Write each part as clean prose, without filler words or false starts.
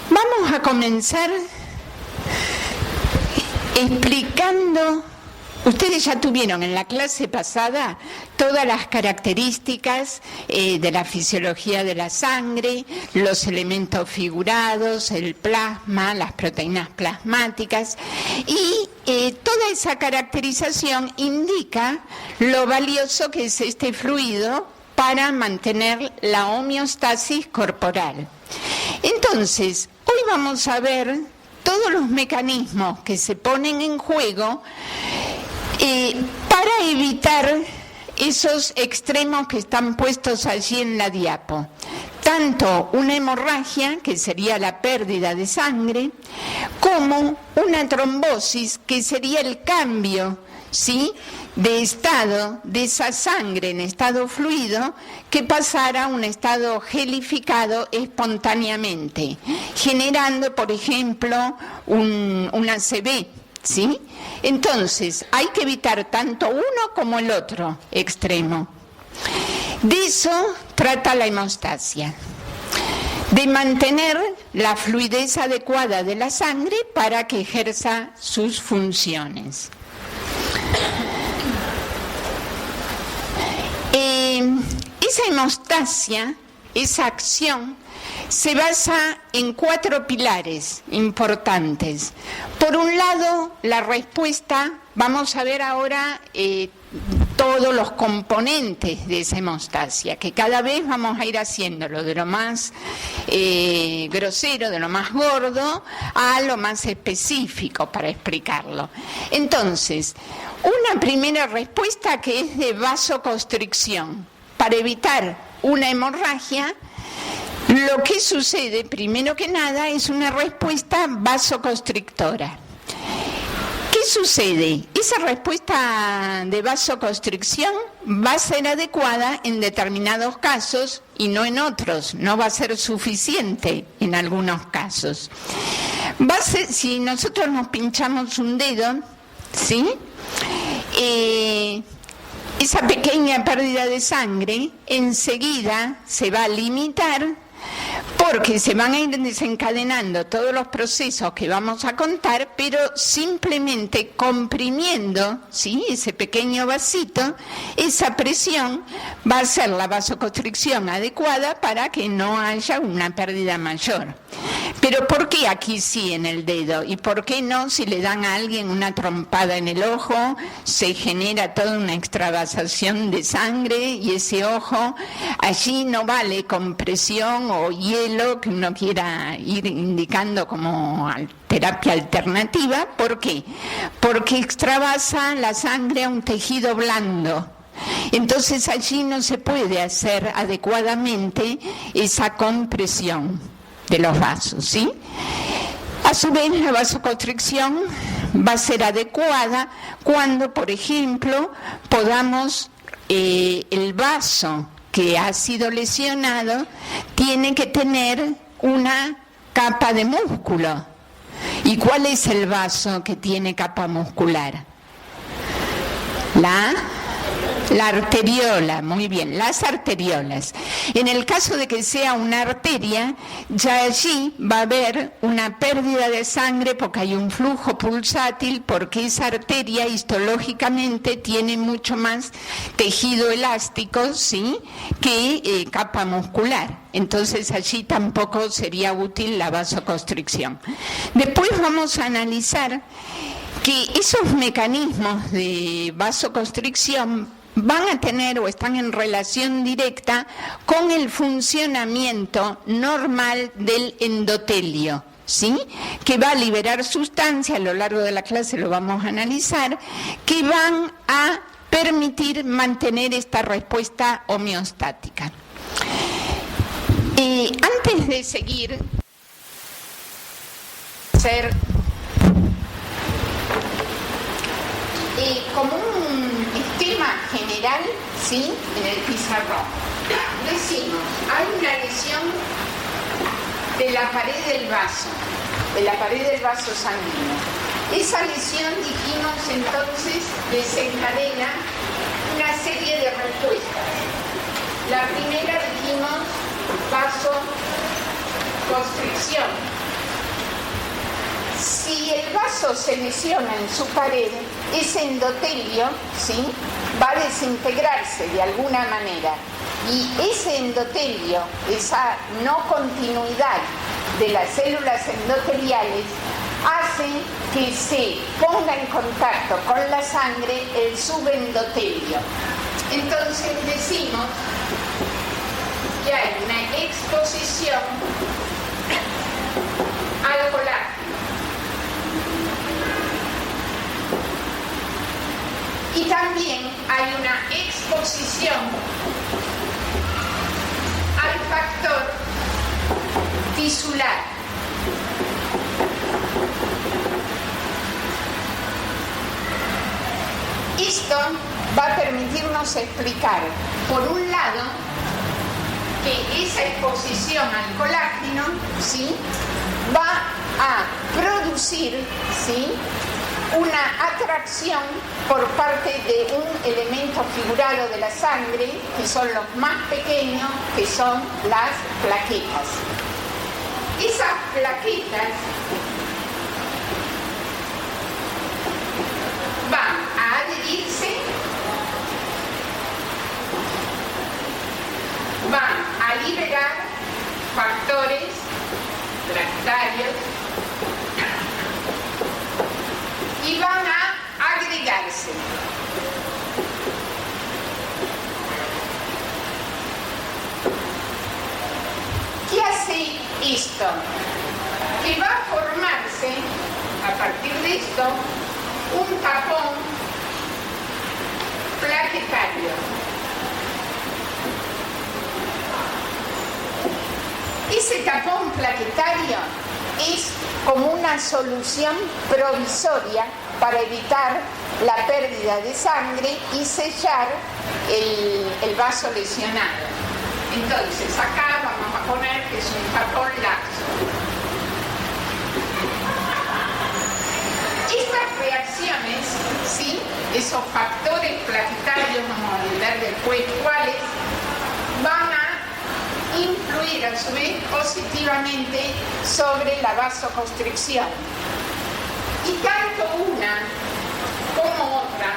Vamos a comenzar explicando. Ustedes ya tuvieron en la clase pasada todas las características de la fisiología de la sangre, los elementos figurados, el plasma, las proteínas plasmáticas, y toda esa caracterización indica lo valioso que es este fluido para mantener la homeostasis corporal. Entonces, hoy vamos a ver todos los mecanismos que se ponen en juego para evitar esos extremos que están puestos allí en la diapo. Tanto una hemorragia, que sería la pérdida de sangre, como una trombosis, que sería el cambio, ¿sí?, de estado de esa sangre en estado fluido que pasara a un estado gelificado espontáneamente, generando, por ejemplo, un ACV, ¿sí? Entonces, hay que evitar tanto uno como el otro extremo. De eso trata la hemostasia, de mantener la fluidez adecuada de la sangre para que ejerza sus funciones. Esa hemostasia, esa acción, se basa en 4 pilares importantes. Por un lado, la respuesta, vamos a ver ahora todos los componentes de esa hemostasia, que cada vez vamos a ir haciéndolo de lo más grosero, de lo más gordo, a lo más específico para explicarlo. Entonces, una primera respuesta que es de vasoconstricción. Para evitar una hemorragia, lo que sucede, primero que nada, es una respuesta vasoconstrictora. ¿Qué sucede? Esa respuesta de vasoconstricción va a ser adecuada en determinados casos y no en otros. No va a ser suficiente en algunos casos. Va a ser, si nosotros nos pinchamos un dedo, ¿sí?, esa pequeña pérdida de sangre enseguida se va a limitar porque se van a ir desencadenando todos los procesos que vamos a contar, pero simplemente comprimiendo, ¿sí?, ese pequeño vasito, esa presión va a ser la vasoconstricción adecuada para que no haya una pérdida mayor. Pero ¿por qué aquí sí en el dedo? ¿Y por qué no si le dan a alguien una trompada en el ojo? Se genera toda una extravasación de sangre y ese ojo, allí no vale compresión o hielo que uno quiera ir indicando como terapia alternativa. ¿Por qué? Porque extravasa la sangre a un tejido blando. Entonces allí no se puede hacer adecuadamente esa compresión de los vasos, ¿sí? A su vez, la vasoconstricción va a ser adecuada cuando, por ejemplo, podamos, el vaso que ha sido lesionado tiene que tener una capa de músculo. ¿Y cuál es el vaso que tiene capa muscular? La arteriola, muy bien, las arteriolas. En el caso de que sea una arteria, ya allí va a haber una pérdida de sangre porque hay un flujo pulsátil, porque esa arteria histológicamente tiene mucho más tejido elástico, ¿sí?, que capa muscular. Entonces allí tampoco sería útil la vasoconstricción. Después vamos a analizar que esos mecanismos de vasoconstricción van a tener o están en relación directa con el funcionamiento normal del endotelio, ¿sí?, que va a liberar sustancias, a lo largo de la clase lo vamos a analizar, que van a permitir mantener esta respuesta homeostática. Antes de seguir, como un esquema general, ¿sí?, en el pizarrón. Decimos, hay una lesión de la pared del vaso sanguíneo. Esa lesión, dijimos entonces, desencadena una serie de respuestas. La primera, dijimos, vasoconstricción. Si el vaso se lesiona en su pared, ese endotelio, ¿sí?, va a desintegrarse de alguna manera. Y ese endotelio, esa no continuidad de las células endoteliales, hace que se ponga en contacto con la sangre el subendotelio. Entonces decimos que hay una exposición al colágeno. Y también hay una exposición al factor tisular. Esto va a permitirnos explicar, por un lado, que esa exposición al colágeno, ¿sí?, va a producir, ¿sí?, una atracción por parte de un elemento figurado de la sangre, que son los más pequeños, que son las plaquetas. Esas plaquetas van a adherirse, van a liberar factores plaquetarios y van a agregarse. ¿Qué hace esto? Que va a formarse, a partir de esto, un tapón plaquetario. Ese tapón plaquetario es como una solución provisoria para evitar la pérdida de sangre y sellar el vaso lesionado. Entonces acá vamos a poner que es un tapón laxo. Estas reacciones, ¿sí?, esos factores plaquetarios, vamos a ver después cuáles, van a influir a su vez positivamente sobre la vasoconstricción. Y tanto una como otra,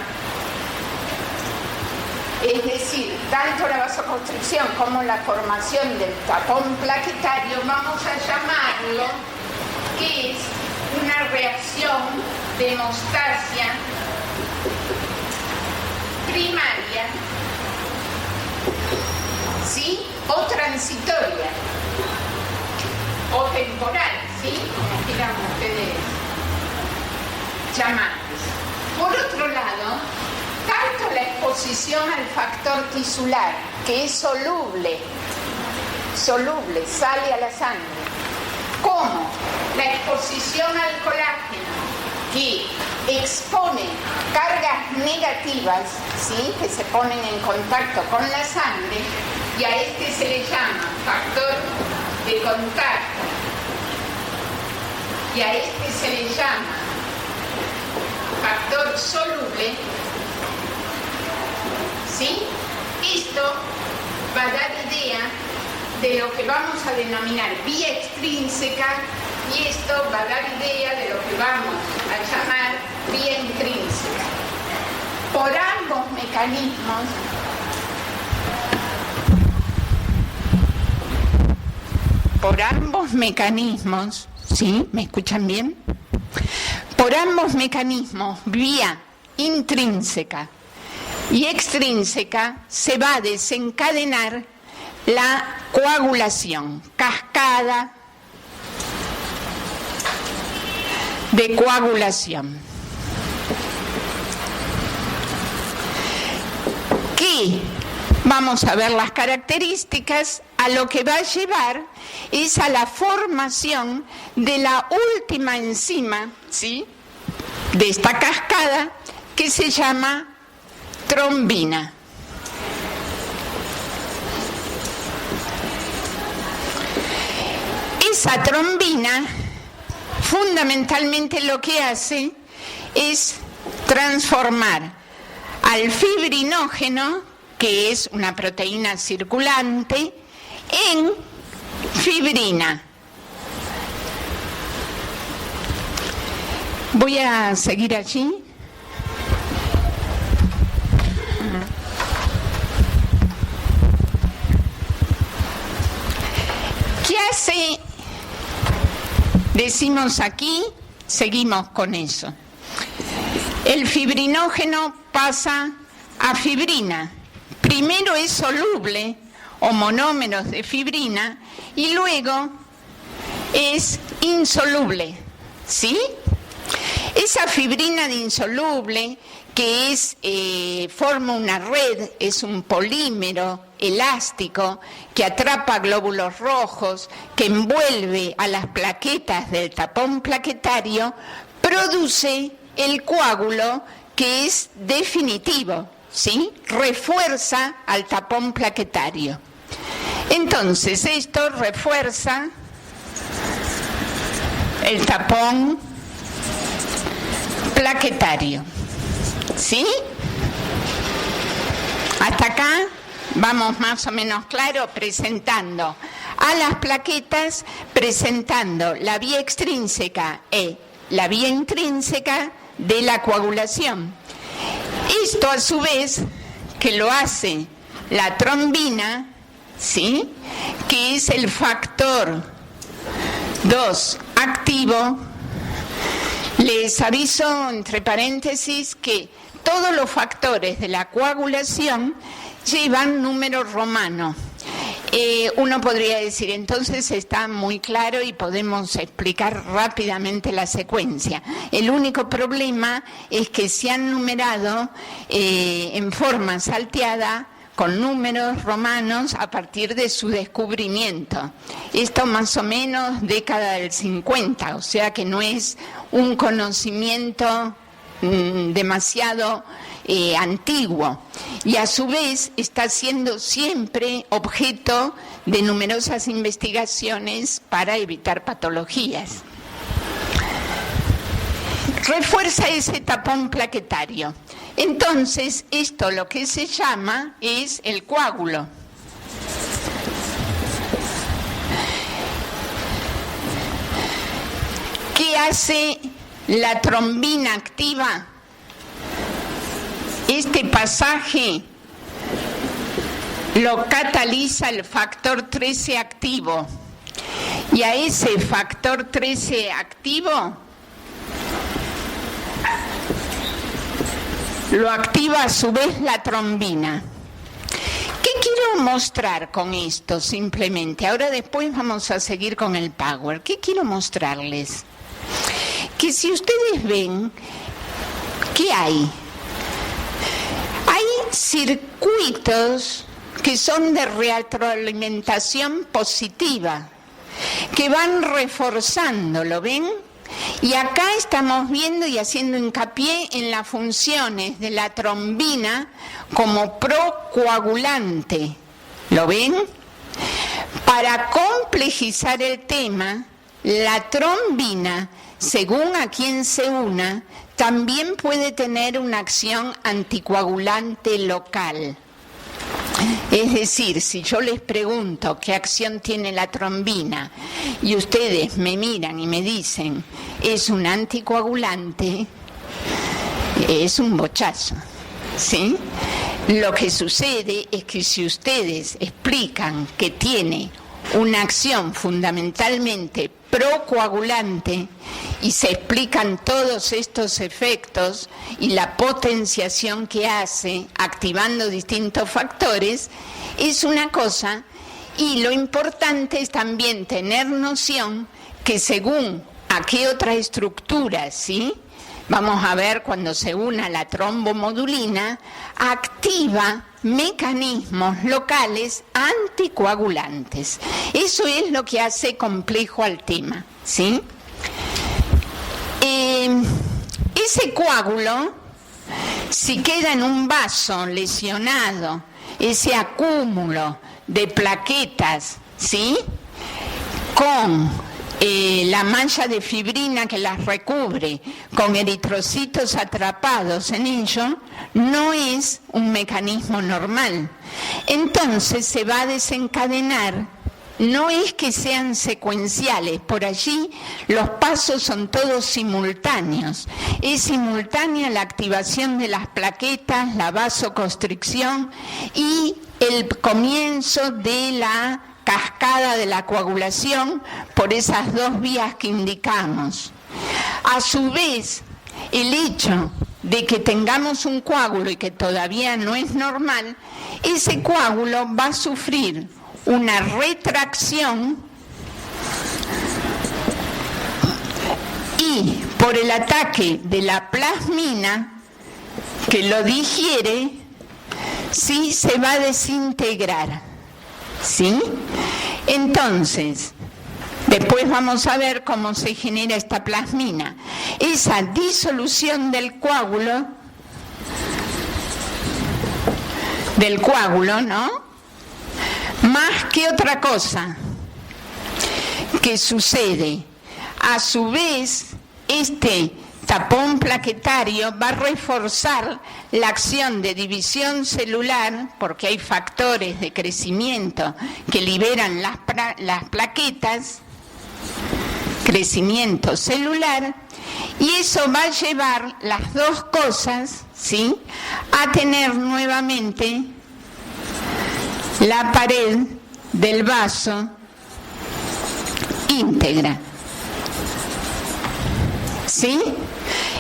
es decir, tanto la vasoconstricción como la formación del tapón plaquetario, vamos a llamarlo que es una reacción de hemostasia primaria, ¿sí?, o transitoria, o temporal, ¿sí?, como quieran ustedes llamarles. Por otro lado, tanto la exposición al factor tisular, que es soluble, sale a la sangre, como la exposición al colágeno, que expone cargas negativas, ¿sí?, que se ponen en contacto con la sangre, y a este se le llama factor de contacto, y a este se le llama factor soluble, ¿sí? Esto va a dar idea de lo que vamos a denominar vía extrínseca, y esto va a dar idea de lo que vamos a llamar vía intrínseca. Por ambos mecanismos, ¿sí? ¿Me escuchan bien? Por ambos mecanismos, vía intrínseca y extrínseca, se va a desencadenar la coagulación, cascada de coagulación, que vamos a ver las características. A lo que va a llevar es a la formación de la última enzima, ¿sí?, de esta cascada, que se llama trombina. Esa trombina fundamentalmente lo que hace es transformar al fibrinógeno, que es una proteína circulante, en fibrina. Voy a seguir allí. ¿Qué hace? Decimos aquí, seguimos con eso. El fibrinógeno pasa a fibrina. Primero es soluble o monómeros de fibrina y luego es insoluble, ¿sí? Esa fibrina de insoluble que forma una red, es un polímero elástico que atrapa glóbulos rojos, que envuelve a las plaquetas del tapón plaquetario, produce el coágulo que es definitivo, ¿sí? Refuerza al tapón plaquetario. Entonces, esto refuerza el tapón plaquetario, ¿sí? Hasta acá vamos más o menos claro, presentando a las plaquetas, presentando la vía extrínseca y la vía intrínseca de la coagulación. Esto a su vez que lo hace la trombina, ¿sí? Que es el factor 2 activo. Les aviso entre paréntesis que todos los factores de la coagulación llevan número romano. Uno podría decir, entonces está muy claro y podemos explicar rápidamente la secuencia. El único problema es que se han numerado en forma salteada con números romanos a partir de su descubrimiento. Esto más o menos década del 50, o sea que no es un conocimiento demasiado antiguo, y a su vez está siendo siempre objeto de numerosas investigaciones para evitar patologías. Refuerza ese tapón plaquetario. Entonces, esto lo que se llama es el coágulo. ¿Qué hace la trombina activa? Este pasaje lo cataliza el factor 13 activo, y a ese factor 13 activo lo activa a su vez la trombina. ¿Qué quiero mostrar con esto simplemente? Ahora después vamos a seguir con el power. ¿Qué quiero mostrarles? Que si ustedes ven, ¿qué hay? Hay circuitos que son de retroalimentación positiva, que van reforzando, ¿lo ven? Y acá estamos viendo y haciendo hincapié en las funciones de la trombina como procoagulante, ¿lo ven? Para complejizar el tema, la trombina, según a quien se una, también puede tener una acción anticoagulante local. Es decir, si yo les pregunto qué acción tiene la trombina y ustedes me miran y me dicen es un anticoagulante, es un bochazo, ¿sí? Lo que sucede es que si ustedes explican que tiene una acción fundamentalmente procoagulante y se explican todos estos efectos y la potenciación que hace activando distintos factores, es una cosa, y lo importante es también tener noción que según a qué otra estructura, ¿sí? Vamos a ver cuando se una la trombomodulina, activa mecanismos locales anticoagulantes. Eso es lo que hace complejo al tema, ¿sí? Ese coágulo, si queda en un vaso lesionado, ese acúmulo de plaquetas, ¿sí? Con la mancha de fibrina que las recubre, con eritrocitos atrapados en ello, no es un mecanismo normal. Entonces se va a desencadenar no es que sean secuenciales, por allí los pasos son todos simultáneos. Es simultánea la activación de las plaquetas, la vasoconstricción y el comienzo de la cascada de la coagulación por esas dos vías que indicamos. A su vez, el hecho de que tengamos un coágulo y que todavía no es normal, ese coágulo va a sufrir una retracción y por el ataque de la plasmina que lo digiere, sí se va a desintegrar, ¿sí? Entonces, después vamos a ver cómo se genera esta plasmina. Esa disolución del coágulo, ¿no? Más que otra cosa que sucede, a su vez, este tapón plaquetario va a reforzar la acción de división celular, porque hay factores de crecimiento que liberan las plaquetas, crecimiento celular, y eso va a llevar las dos cosas, ¿sí?, a tener nuevamente la pared del vaso íntegra, ¿sí?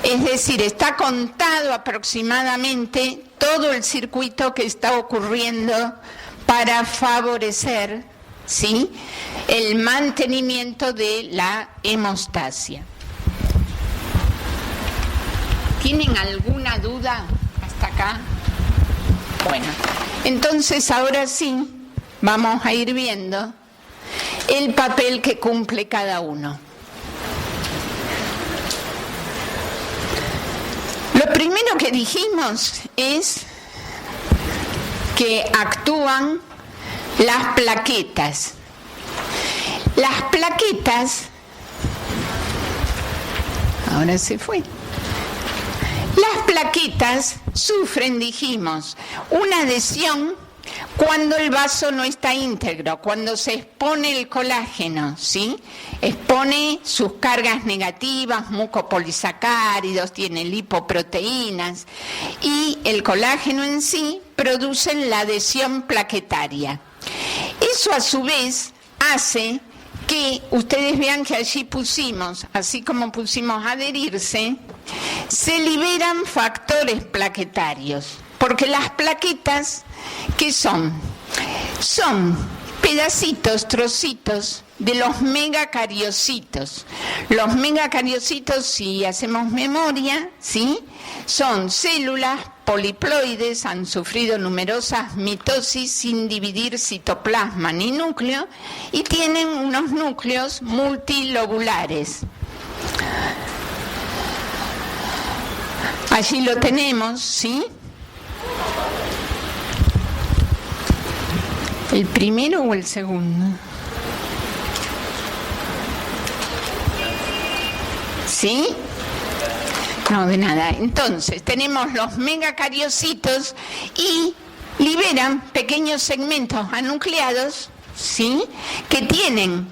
Es decir, está contado aproximadamente todo el circuito que está ocurriendo para favorecer, ¿sí?, el mantenimiento de la hemostasia. ¿Tienen alguna duda hasta acá? Bueno, entonces ahora sí vamos a ir viendo el papel que cumple cada uno. Lo primero que dijimos es que actúan las plaquetas. Las plaquetas, ahora se fue. Las plaquetas sufren, dijimos, una adhesión cuando el vaso no está íntegro, cuando se expone el colágeno, ¿sí? Expone sus cargas negativas, mucopolisacáridos, tiene lipoproteínas, y el colágeno en sí produce la adhesión plaquetaria. Eso a su vez hace que ustedes vean que allí pusimos, así como pusimos adherirse, se liberan factores plaquetarios, porque las plaquetas, ¿qué son? Son pedacitos, trocitos de los megacariocitos. Los megacariocitos, si hacemos memoria, ¿sí?, son células poliploides, han sufrido numerosas mitosis sin dividir citoplasma ni núcleo y tienen unos núcleos multilobulares. Allí lo tenemos, ¿sí? ¿El primero o el segundo? ¿Sí? No, de nada. Entonces, tenemos los megacariocitos y liberan pequeños segmentos anucleados, ¿sí?, que tienen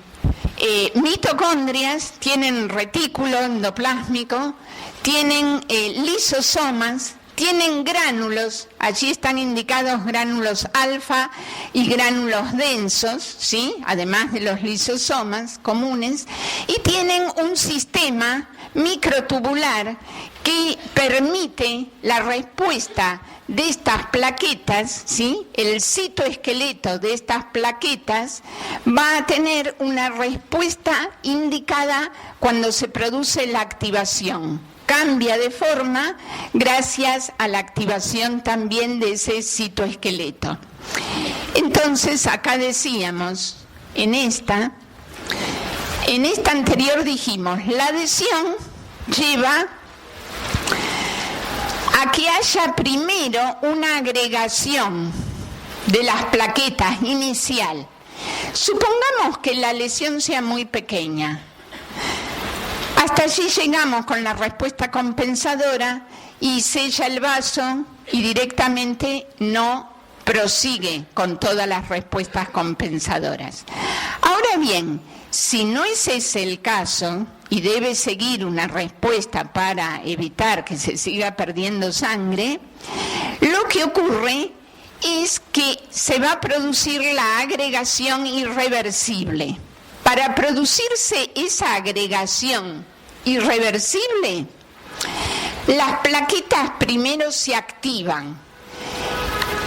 mitocondrias, tienen retículo endoplásmico, tienen lisosomas, tienen gránulos, allí están indicados gránulos alfa y gránulos densos, ¿sí?, además de los lisosomas comunes, y tienen un sistema microtubular que permite la respuesta de estas plaquetas, ¿sí? El citoesqueleto de estas plaquetas va a tener una respuesta indicada cuando se produce la activación. Cambia de forma gracias a la activación también de ese citoesqueleto. Entonces, acá decíamos, en esta anterior dijimos, la adhesión lleva a que haya primero una agregación de las plaquetas inicial. Supongamos que la lesión sea muy pequeña. Hasta allí llegamos con la respuesta compensadora y sella el vaso y directamente no prosigue con todas las respuestas compensadoras. Ahora bien, si no es ese el caso y debe seguir una respuesta para evitar que se siga perdiendo sangre, lo que ocurre es que se va a producir la agregación irreversible. Para producirse esa agregación irreversible, las plaquetas primero se activan.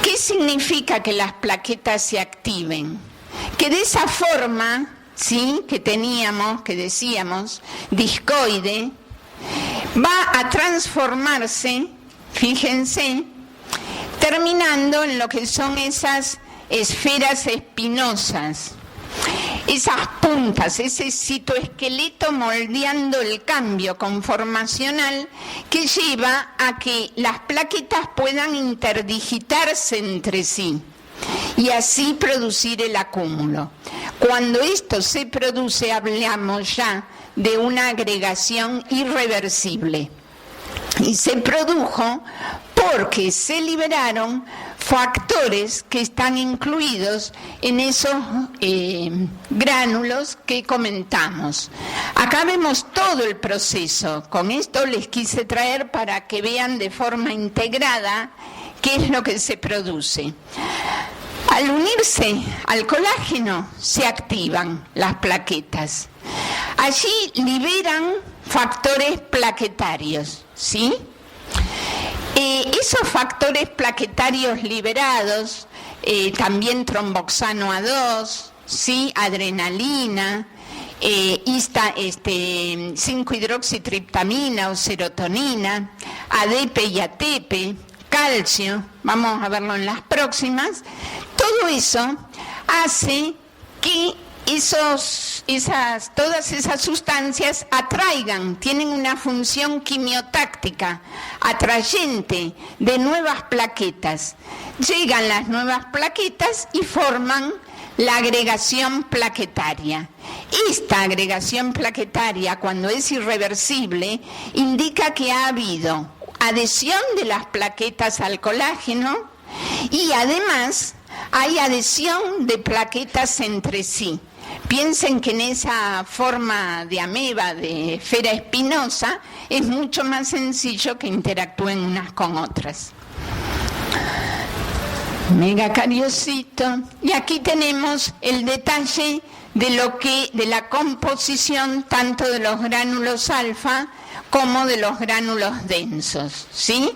¿Qué significa que las plaquetas se activen? Que de esa forma, ¿sí?, que teníamos, que decíamos, discoide, va a transformarse, fíjense, terminando en lo que son esas esferas espinosas, esas puntas, ese citoesqueleto moldeando el cambio conformacional que lleva a que las plaquetas puedan interdigitarse entre sí y así producir el acúmulo. Cuando esto se produce, hablamos ya de una agregación irreversible. Y se produjo porque se liberaron factores que están incluidos en esos gránulos que comentamos. Acá vemos todo el proceso. Con esto les quise traer para que vean de forma integrada qué es lo que se produce. Al unirse al colágeno se activan las plaquetas. Allí liberan factores plaquetarios, ¿sí? Esos factores plaquetarios liberados, también tromboxano A2, ¿sí?, adrenalina, 5-hidroxitriptamina o serotonina, ADP y ATP, calcio, vamos a verlo en las próximas. Todo eso hace que todas esas sustancias atraigan, tienen una función quimiotáctica, atrayente de nuevas plaquetas. Llegan las nuevas plaquetas y forman la agregación plaquetaria. Esta agregación plaquetaria, cuando es irreversible, indica que ha habido adhesión de las plaquetas al colágeno y además hay adhesión de plaquetas entre sí. Piensen que en esa forma de ameba, de esfera espinosa, es mucho más sencillo que interactúen unas con otras. Megacariocito. Y aquí tenemos el detalle de la composición tanto de los gránulos alfa como de los gránulos densos, ¿sí?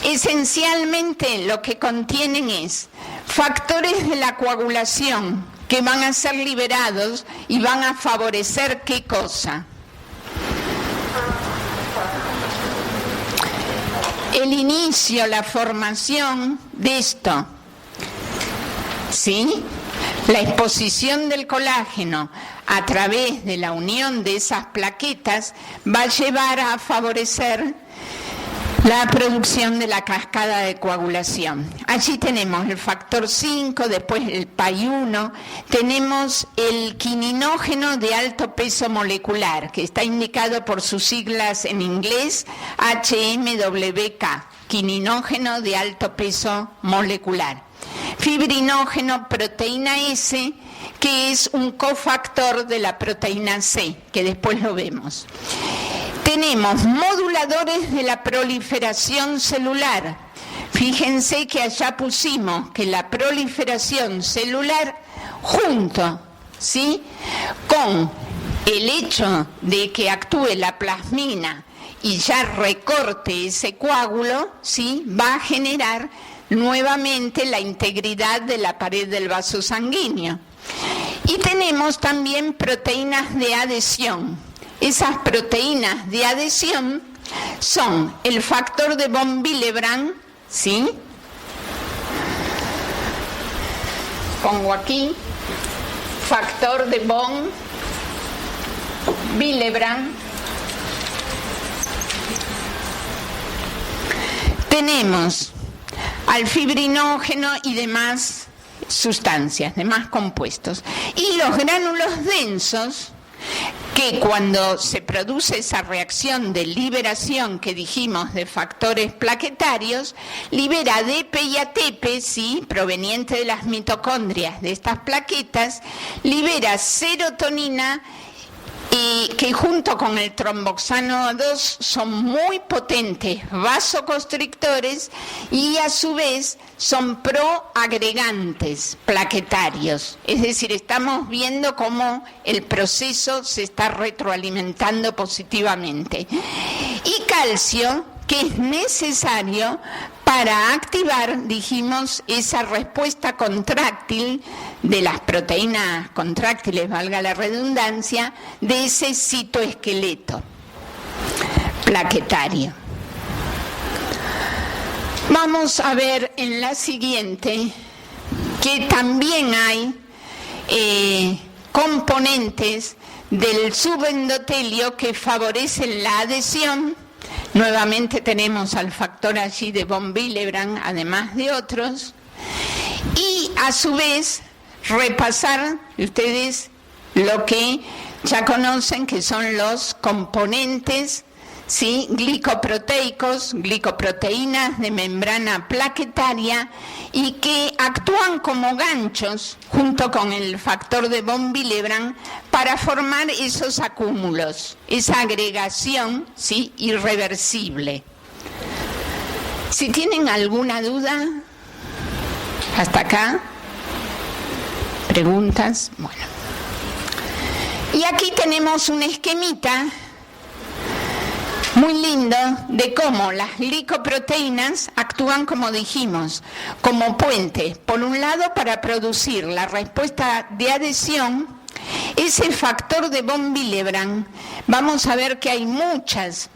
Esencialmente lo que contienen es factores de la coagulación que van a ser liberados y van a favorecer ¿qué cosa? El inicio, la formación de esto, ¿sí? La exposición del colágeno a través de la unión de esas plaquetas va a llevar a favorecer la producción de la cascada de coagulación. Allí tenemos el factor 5, después el PAI1, tenemos el quininógeno de alto peso molecular, que está indicado por sus siglas en inglés HMWK, quininógeno de alto peso molecular. Fibrinógeno, proteína S, que es un cofactor de la proteína C, que después lo vemos. Tenemos moduladores de la proliferación celular. Fíjense que allá pusimos que la proliferación celular junto, ¿sí?, con el hecho de que actúe la plasmina y ya recorte ese coágulo, ¿sí?, va a generar nuevamente la integridad de la pared del vaso sanguíneo. Y tenemos también proteínas de adhesión. Esas proteínas de adhesión son el factor de von Willebrand, ¿sí? Pongo aquí, factor de von Willebrand. Tenemos al fibrinógeno y demás sustancias, demás compuestos. Y los gránulos densos, que cuando se produce esa reacción de liberación que dijimos de factores plaquetarios, libera ADP y ATP, ¿sí?, proveniente de las mitocondrias de estas plaquetas, libera serotonina, y que junto con el tromboxano 2 son muy potentes vasoconstrictores y a su vez son proagregantes plaquetarios. Es decir, estamos viendo cómo el proceso se está retroalimentando positivamente. Y calcio, que es necesario para activar, dijimos, esa respuesta contráctil de las proteínas contráctiles, valga la redundancia, de ese citoesqueleto plaquetario. Vamos a ver en la siguiente que también hay componentes del subendotelio que favorecen la adhesión. Nuevamente tenemos al factor allí de von Willebrand, además de otros, y a su vez repasar ustedes lo que ya conocen, que son los componentes, ¿sí?, glicoproteicos, glicoproteínas de membrana plaquetaria, y que actúan como ganchos junto con el factor de von Willebrand para formar esos acúmulos, esa agregación, ¿sí?, irreversible. Si tienen alguna duda, hasta acá, preguntas, bueno. Y aquí tenemos un esquemita muy lindo de cómo las glicoproteínas actúan, como dijimos, como puente, por un lado para producir la respuesta de adhesión, ese factor de von Willebrand. Vamos a ver que hay muchas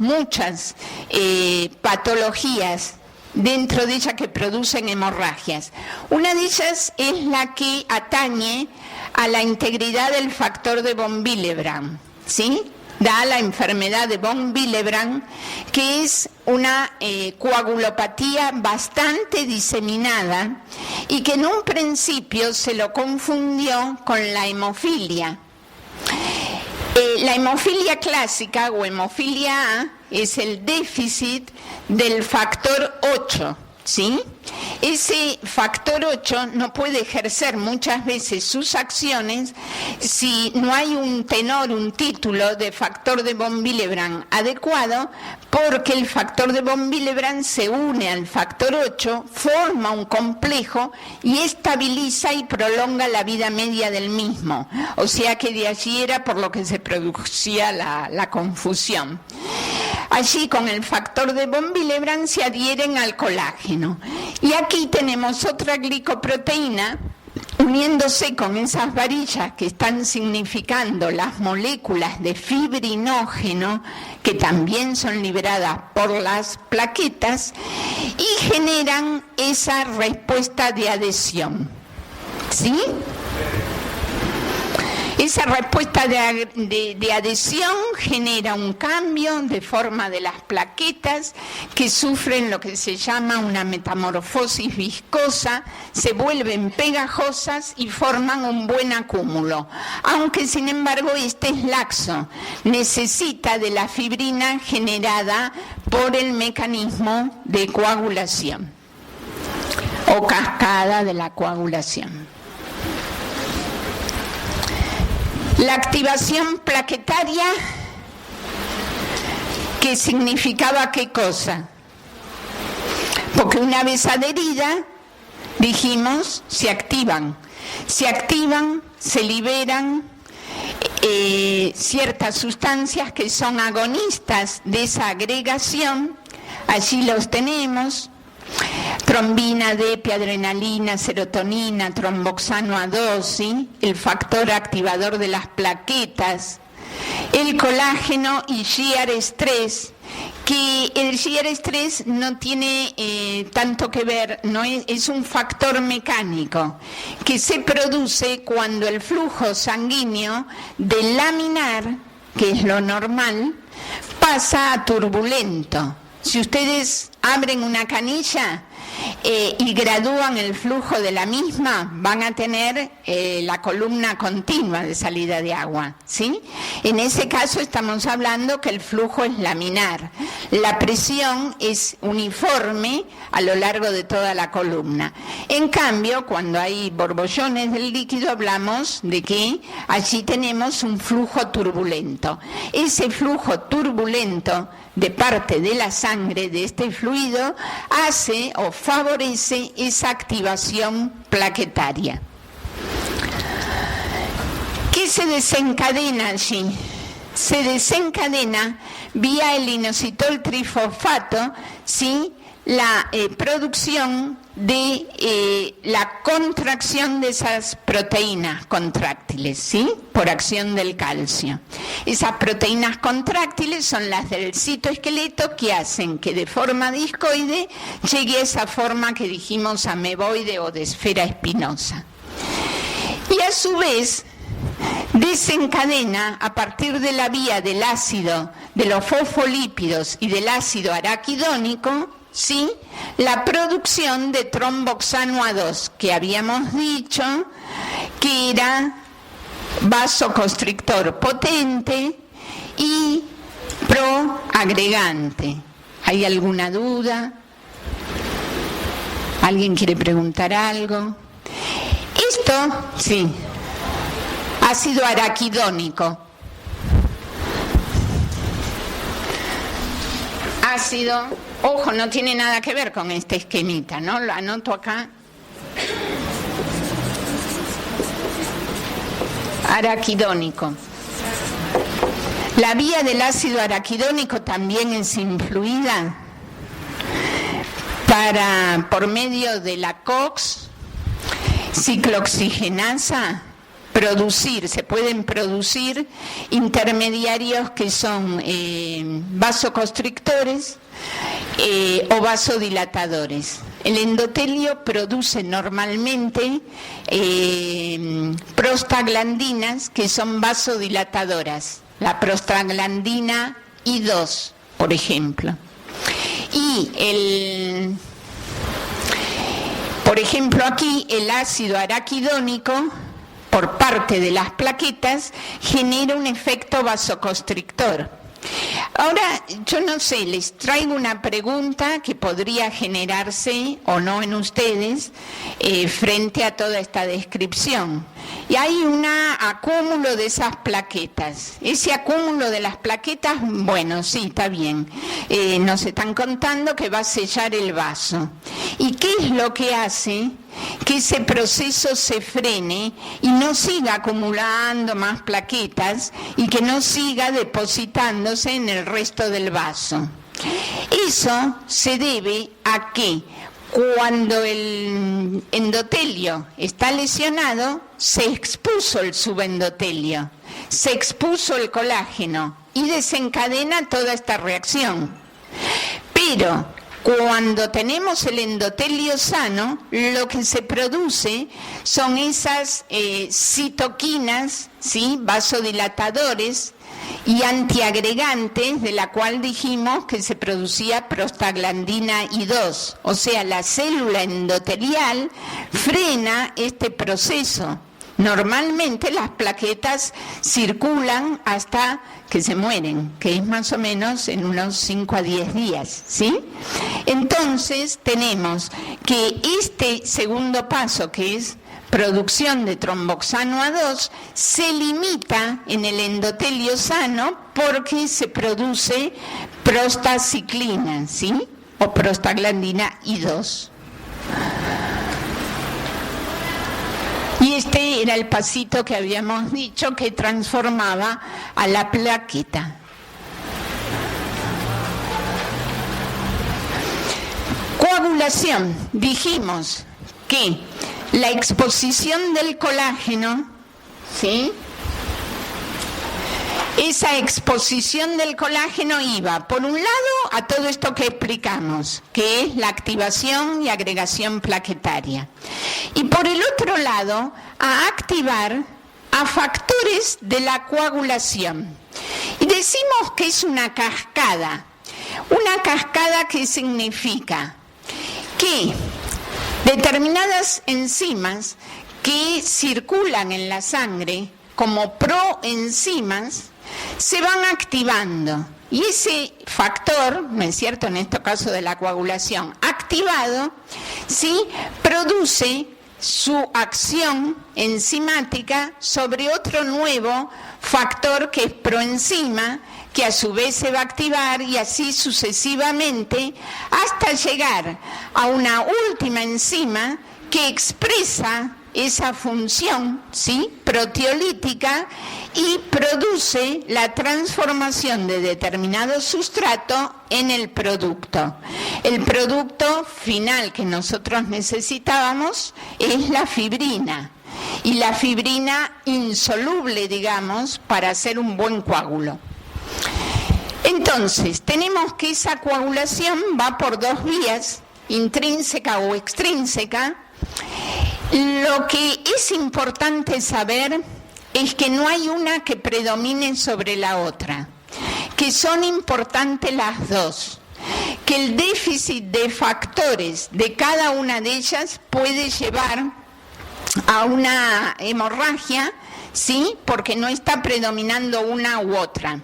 patologías dentro de ella que producen hemorragias. Una de ellas es la que atañe a la integridad del factor de von Willebrand, ¿sí? Da la enfermedad de von Willebrand, que es una coagulopatía bastante diseminada y que en un principio se lo confundió con la hemofilia. La hemofilia clásica o hemofilia A es el déficit del factor 8, ¿sí? Ese factor 8 no puede ejercer muchas veces sus acciones si no hay un tenor, un título de factor de von Willebrand adecuado, porque el factor de von Willebrand se une al factor 8, forma un complejo y estabiliza y prolonga la vida media del mismo. O sea que de allí era por lo que se producía la confusión. Allí con el factor de von Willebrand se adhieren al colágeno. Y aquí tenemos otra glicoproteína uniéndose con esas varillas que están significando las moléculas de fibrinógeno, que también son liberadas por las plaquetas, y generan esa respuesta de adhesión. ¿Sí? Esa respuesta de adhesión genera un cambio de forma de las plaquetas que sufren lo que se llama una metamorfosis viscosa, se vuelven pegajosas y forman un buen acúmulo. Aunque sin embargo este es laxo, necesita de la fibrina generada por el mecanismo de coagulación o cascada de la coagulación. La activación plaquetaria, ¿qué significaba qué cosa? Porque una vez adherida, dijimos, se activan, se liberan ciertas sustancias que son agonistas de esa agregación. Allí los tenemos: trombina, ADP, adrenalina, serotonina, tromboxano A2, ¿sí?, el factor activador de las plaquetas, el colágeno y GR3, que el GR3 no tiene tanto que ver, no es un factor mecánico que se produce cuando el flujo sanguíneo de laminar, que es lo normal, pasa a turbulento. Si ustedes abren una canilla, y gradúan el flujo de la misma, van a tener la columna continua de salida de agua, ¿sí? En ese caso estamos hablando que el flujo es laminar. La presión es uniforme a lo largo de toda la columna. En cambio, cuando hay borbollones del líquido, hablamos de que allí tenemos un flujo turbulento. Ese flujo turbulento de parte de la sangre, de este fluido, hace o favorece esa activación plaquetaria. ¿Qué se desencadena allí? Se desencadena vía el inositol trifosfato, ¿sí?, la producción de la contracción de esas proteínas contráctiles, ¿sí?, por acción del calcio. Esas proteínas contráctiles son las del citoesqueleto que hacen que de forma discoide llegue a esa forma que dijimos ameboide o de esfera espinosa. Y a su vez desencadena a partir de la vía del ácido, de los fosfolípidos y del ácido araquidónico, ¿sí?, la producción de tromboxano A2, que habíamos dicho que era vasoconstrictor potente y proagregante. ¿Hay alguna duda? ¿Alguien quiere preguntar algo? Esto, sí, ácido araquidónico. Ácido, ojo, no tiene nada que ver con este esquemita, ¿no? Lo anoto acá. Araquidónico. La vía del ácido araquidónico también es influida por medio de la COX, ciclooxigenasa, se pueden producir intermediarios que son vasoconstrictores o vasodilatadores. El endotelio produce normalmente prostaglandinas que son vasodilatadoras, la prostaglandina I2, por ejemplo. Y por ejemplo aquí el ácido araquidónico, por parte de las plaquetas, genera un efecto vasoconstrictor. Ahora, yo no sé, les traigo una pregunta que podría generarse o no en ustedes frente a toda esta descripción. Y hay un acúmulo de esas plaquetas. Ese acúmulo de las plaquetas, bueno, sí, está bien. Nos están contando que va a sellar el vaso. ¿Y qué es lo que hace que ese proceso se frene y no siga acumulando más plaquetas y que no siga depositándose en el resto del vaso? Eso se debe a que cuando el endotelio está lesionado, se expuso el subendotelio, se expuso el colágeno y desencadena toda esta reacción. Pero cuando tenemos el endotelio sano, lo que se produce son esas citoquinas, ¿sí?, vasodilatadores y antiagregantes, de la cual dijimos que se producía prostaglandina I2. O sea, la célula endotelial frena este proceso. Normalmente las plaquetas circulan hasta que se mueren, que es más o menos en unos 5 a 10 días, ¿sí? Entonces tenemos que este segundo paso, que es producción de tromboxano A2, se limita en el endotelio sano porque se produce prostaciclina, ¿sí?, o prostaglandina I2. Y este era el pasito que habíamos dicho que transformaba a la plaqueta. Coagulación. Dijimos que la exposición del colágeno, ¿sí?, esa exposición del colágeno iba, por un lado, a todo esto que explicamos, que es la activación y agregación plaquetaria. Y por el otro lado, a activar a factores de la coagulación. Y decimos que es una cascada. Una cascada, ¿qué significa? que determinadas enzimas que circulan en la sangre como proenzimas se van activando. Y ese factor, ¿no es cierto?, en este caso de la coagulación, activado, ¿sí?, produce su acción enzimática sobre otro nuevo factor que es proenzima, que a su vez se va a activar y así sucesivamente hasta llegar a una última enzima que expresa esa función, ¿sí?, proteolítica y produce la transformación de determinado sustrato en el producto. El producto final que nosotros necesitábamos es la fibrina, y la fibrina insoluble, digamos, para hacer un buen coágulo. Entonces, tenemos que esa coagulación va por dos vías, intrínseca o extrínseca. Lo que es importante saber es que no hay una que predomine sobre la otra, que son importantes las dos, que el déficit de factores de cada una de ellas puede llevar a una hemorragia, ¿sí?, porque no está predominando una u otra.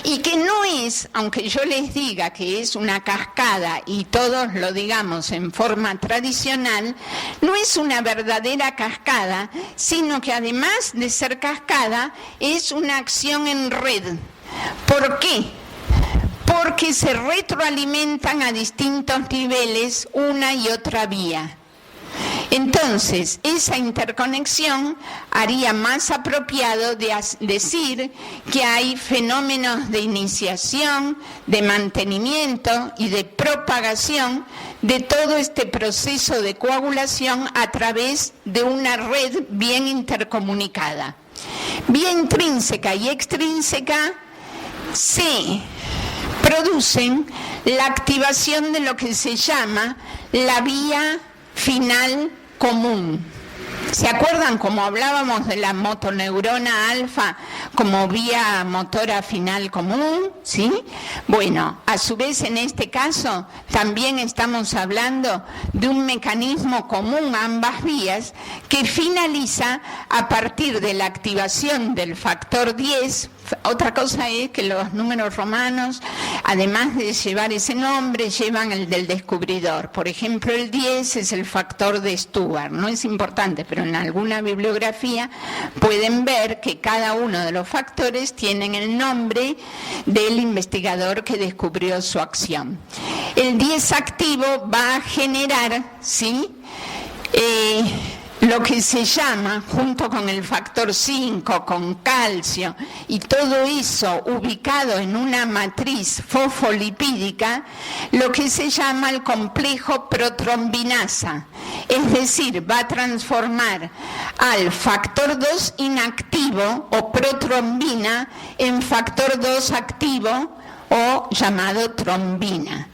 Y que no es, aunque yo les diga que es una cascada y todos lo digamos en forma tradicional, no es una verdadera cascada, sino que además de ser cascada, es una acción en red. ¿Por qué? Porque se retroalimentan a distintos niveles una y otra vía. Entonces, esa interconexión haría más apropiado de decir que hay fenómenos de iniciación, de mantenimiento y de propagación de todo este proceso de coagulación a través de una red bien intercomunicada. Vía intrínseca y extrínseca se producen la activación de lo que se llama la vía final común. ¿Se acuerdan cómo hablábamos de la motoneurona alfa como vía motora final común? ¿Sí? Bueno, a su vez en este caso también estamos hablando de un mecanismo común a ambas vías que finaliza a partir de la activación del factor 10. Otra cosa es que los números romanos, además de llevar ese nombre, llevan el del descubridor. Por ejemplo, el 10 es el factor de Stuart. No es importante, pero en alguna bibliografía pueden ver que cada uno de los factores tienen el nombre del investigador que descubrió su acción. El 10 activo va a generar, ¿sí?, lo que se llama, junto con el factor 5, con calcio, y todo eso ubicado en una matriz fosfolipídica, lo que se llama el complejo protrombinasa. Es decir, va a transformar al factor 2 inactivo o protrombina en factor 2 activo o llamado trombina.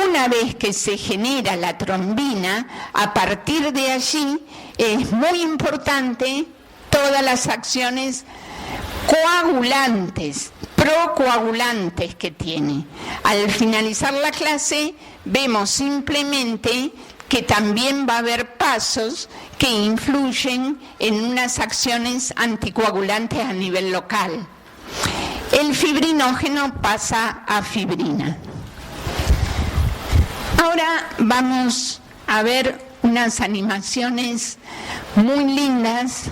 Una vez que se genera la trombina, a partir de allí es muy importante todas las acciones coagulantes, procoagulantes que tiene. Al finalizar la clase vemos simplemente que también va a haber pasos que influyen en unas acciones anticoagulantes a nivel local. El fibrinógeno pasa a fibrina. Ahora vamos a ver unas animaciones muy lindas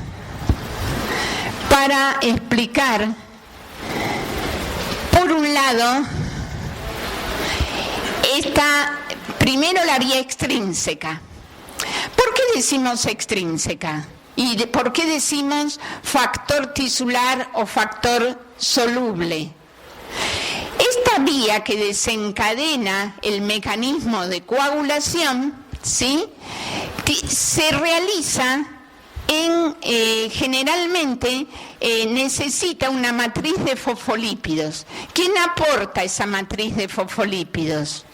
para explicar, por un lado, primero la vía extrínseca. ¿Por qué decimos extrínseca? ¿Y por qué decimos factor tisular o factor soluble? Esta vía que desencadena el mecanismo de coagulación, ¿sí?, se realiza generalmente necesita una matriz de fosfolípidos. ¿Quién aporta esa matriz de fosfolípidos?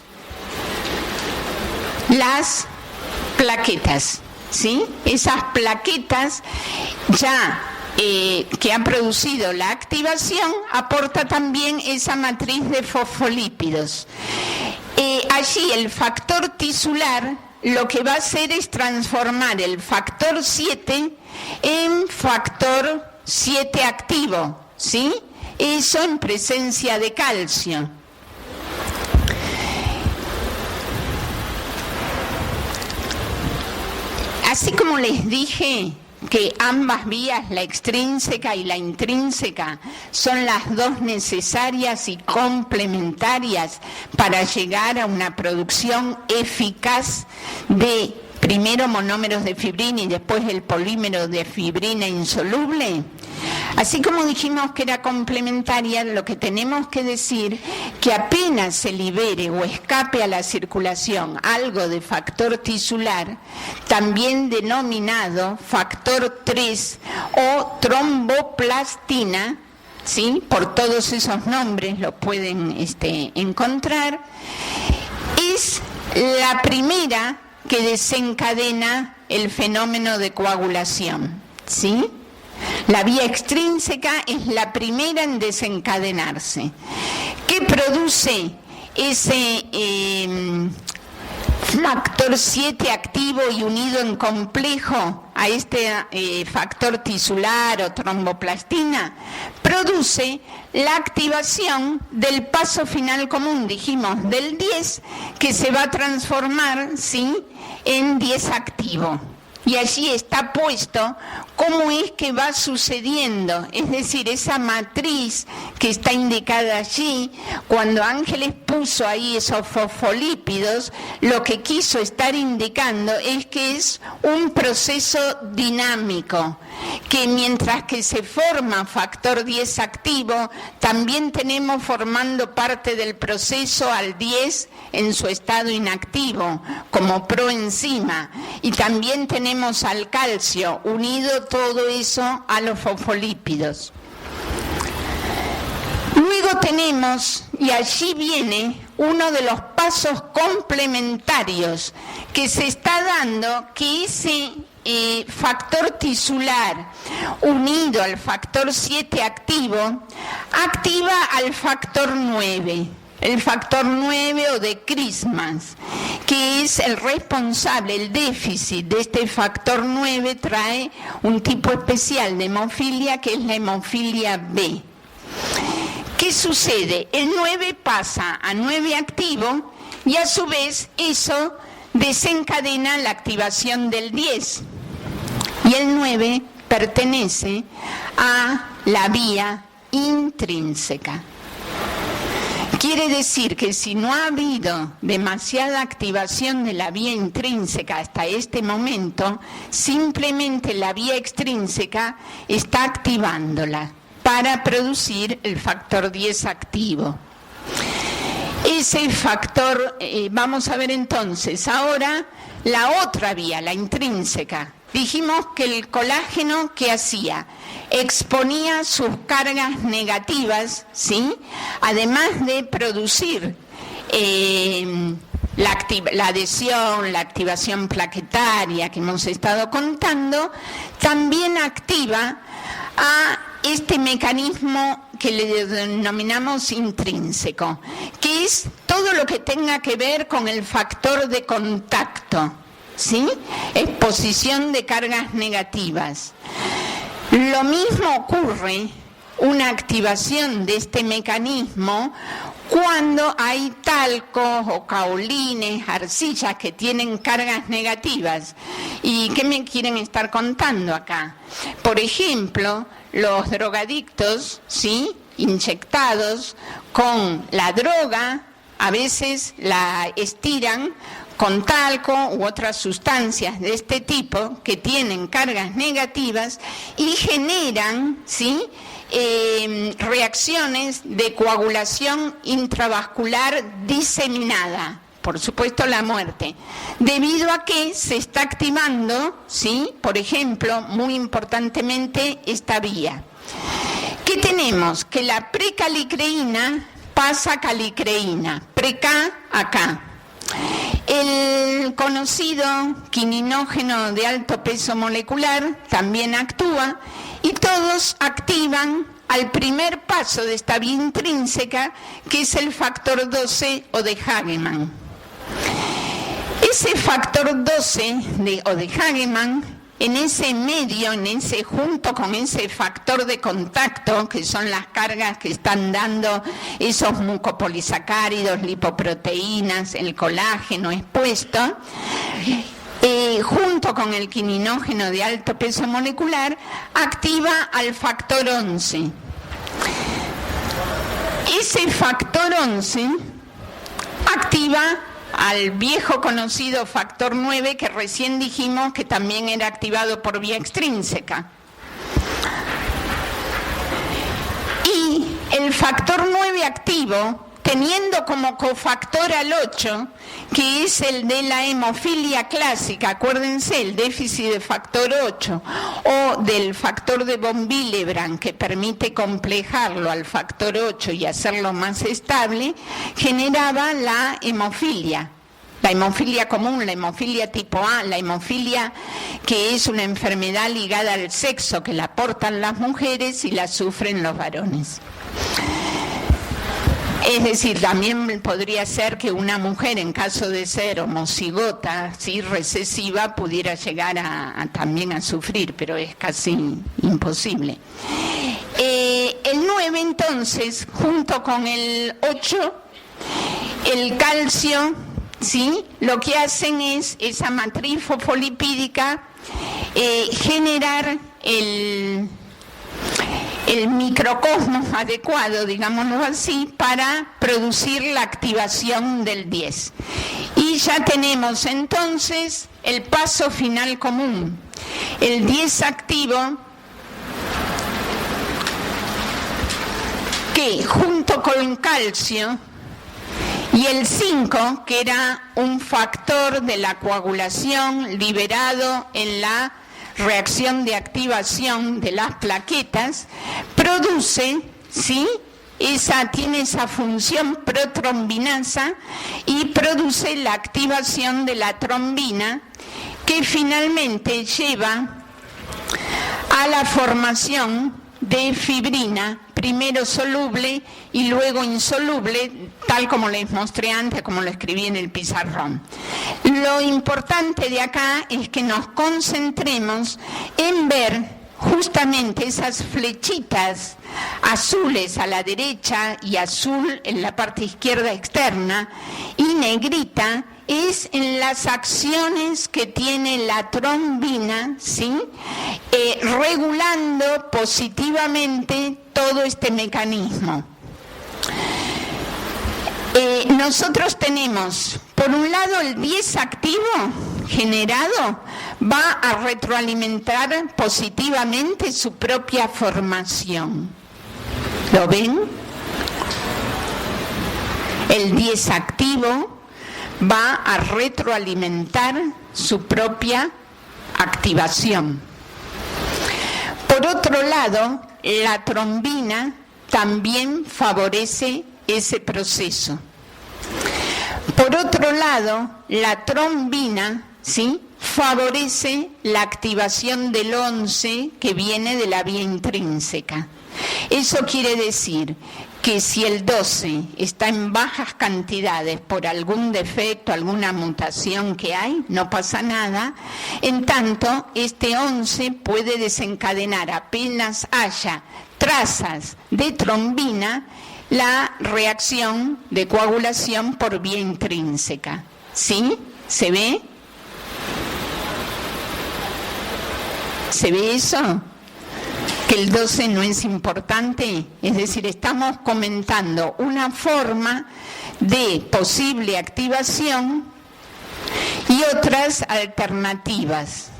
Las plaquetas, ¿sí? Esas plaquetas ya que ha producido la activación aporta también esa matriz de fosfolípidos. Allí el factor tisular lo que va a hacer es transformar el factor 7 en factor 7 activo, ¿sí? Eso en presencia de calcio. Así como les dije que ambas vías, la extrínseca y la intrínseca, son las dos necesarias y complementarias para llegar a una producción eficaz de primero monómeros de fibrina y después el polímero de fibrina insoluble. Así como dijimos que era complementaria, lo que tenemos que decir que apenas se libere o escape a la circulación algo de factor tisular, también denominado factor 3 o tromboplastina, ¿sí? Por todos esos nombres lo pueden encontrar, es la primera que desencadena el fenómeno de coagulación, ¿sí? La vía extrínseca es la primera en desencadenarse. ¿Qué produce ese factor 7 activo y unido en complejo a este factor tisular o tromboplastina? Produce la activación del paso final común, dijimos, del 10, que se va a transformar, ¿sí?, en 10 activo. Y allí está puesto cómo es que va sucediendo, es decir, esa matriz que está indicada allí. Cuando Ángeles puso ahí esos fosfolípidos, lo que quiso estar indicando es que es un proceso dinámico, que mientras que se forma factor 10 activo, también tenemos formando parte del proceso al 10 en su estado inactivo, como proenzima, y también tenemos al calcio, unido todo eso a los fosfolípidos. Luego tenemos, y allí viene uno de los pasos complementarios que se está dando, que ese factor tisular unido al factor 7 activo activa al factor 9. El factor 9 o de Christmas, que es el responsable, el déficit de este factor 9 trae un tipo especial de hemofilia que es la hemofilia B. ¿Qué sucede? El 9 pasa a 9 activo y a su vez eso desencadena la activación del 10. Y el 9 pertenece a la vía intrínseca. Quiere decir que si no ha habido demasiada activación de la vía intrínseca hasta este momento, simplemente la vía extrínseca está activándola para producir el factor 10 activo. Ese factor, vamos a ver entonces ahora la otra vía, la intrínseca. Dijimos que el colágeno, ¿qué hacía? Exponía sus cargas negativas, ¿sí? Además de producir la adhesión, la activación plaquetaria que hemos estado contando, también activa a este mecanismo que le denominamos intrínseco, que es todo lo que tenga que ver con el factor de contacto, ¿sí? Exposición de cargas negativas. Lo mismo ocurre, una activación de este mecanismo, cuando hay talcos o caolines, arcillas que tienen cargas negativas. ¿Y qué me quieren estar contando acá? Por ejemplo, los drogadictos, ¿sí?, inyectados con la droga, a veces la estiran con talco u otras sustancias de este tipo que tienen cargas negativas y generan, ¿sí?, reacciones de coagulación intravascular diseminada, por supuesto la muerte, debido a que se está activando, ¿sí?, por ejemplo, muy importantemente esta vía. ¿Qué tenemos? Que la precalicreína pasa a calicreína, preca acá. El conocido quininógeno de alto peso molecular también actúa y todos activan al primer paso de esta vía intrínseca, que es el factor 12 o de Hagemann. Ese factor 12 de Hagemann, en ese medio, junto con ese factor de contacto, que son las cargas que están dando esos mucopolisacáridos, lipoproteínas, el colágeno expuesto, junto con el quininógeno de alto peso molecular, activa al factor 11. Ese factor 11 activa al viejo conocido factor 9, que recién dijimos que también era activado por vía extrínseca. Y el factor 9 activo, teniendo como cofactor al 8, que es el de la hemofilia clásica, acuérdense, el déficit de factor 8, o del factor de von Willebrand, que permite complejarlo al factor 8 y hacerlo más estable, generaba la hemofilia común, la hemofilia tipo A, la hemofilia que es una enfermedad ligada al sexo, que la portan las mujeres y la sufren los varones. Es decir, también podría ser que una mujer, en caso de ser homocigota, ¿sí?, recesiva, pudiera llegar también a sufrir, pero es casi imposible. El 9, entonces, junto con el 8, el calcio, ¿sí?, lo que hacen es esa matriz fosfolipídica generar el microcosmos adecuado, digámoslo así, para producir la activación del 10. Y ya tenemos entonces el paso final común. El 10 activo, que junto con calcio, y el 5, que era un factor de la coagulación liberado en la reacción de activación de las plaquetas, produce, ¿sí?, tiene esa función protrombinasa y produce la activación de la trombina, que finalmente lleva a la formación de fibrina, primero soluble y luego insoluble, tal como les mostré antes, como lo escribí en el pizarrón. Lo importante de acá es que nos concentremos en ver justamente esas flechitas azules a la derecha y azul en la parte izquierda externa y negrita, es en las acciones que tiene la trombina, ¿sí?, regulando positivamente todo este mecanismo. Nosotros tenemos, por un lado, el 10 activo generado va a retroalimentar positivamente su propia formación. ¿Lo ven? El 10 activo va a retroalimentar su propia activación. Por otro lado, la trombina también favorece ese proceso. Por otro lado, la trombina, ¿sí?, favorece la activación del 11, que viene de la vía intrínseca. Eso quiere decir que si el 12 está en bajas cantidades por algún defecto, alguna mutación que hay, no pasa nada. En tanto, este 11 puede desencadenar, apenas haya trazas de trombina, la reacción de coagulación por vía intrínseca. ¿Sí? ¿Se ve? ¿Se ve eso? Que el 12 no es importante. Es decir, estamos comentando una forma de posible activación y otras alternativas.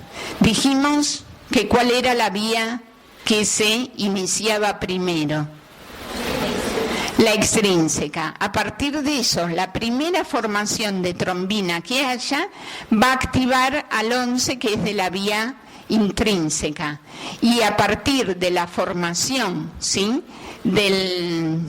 Dijimos que cuál era la vía que se iniciaba primero. La extrínseca. A partir de eso, la primera formación de trombina que haya va a activar al 11, que es de la vía intrínseca, y a partir de la formación, ¿sí?, del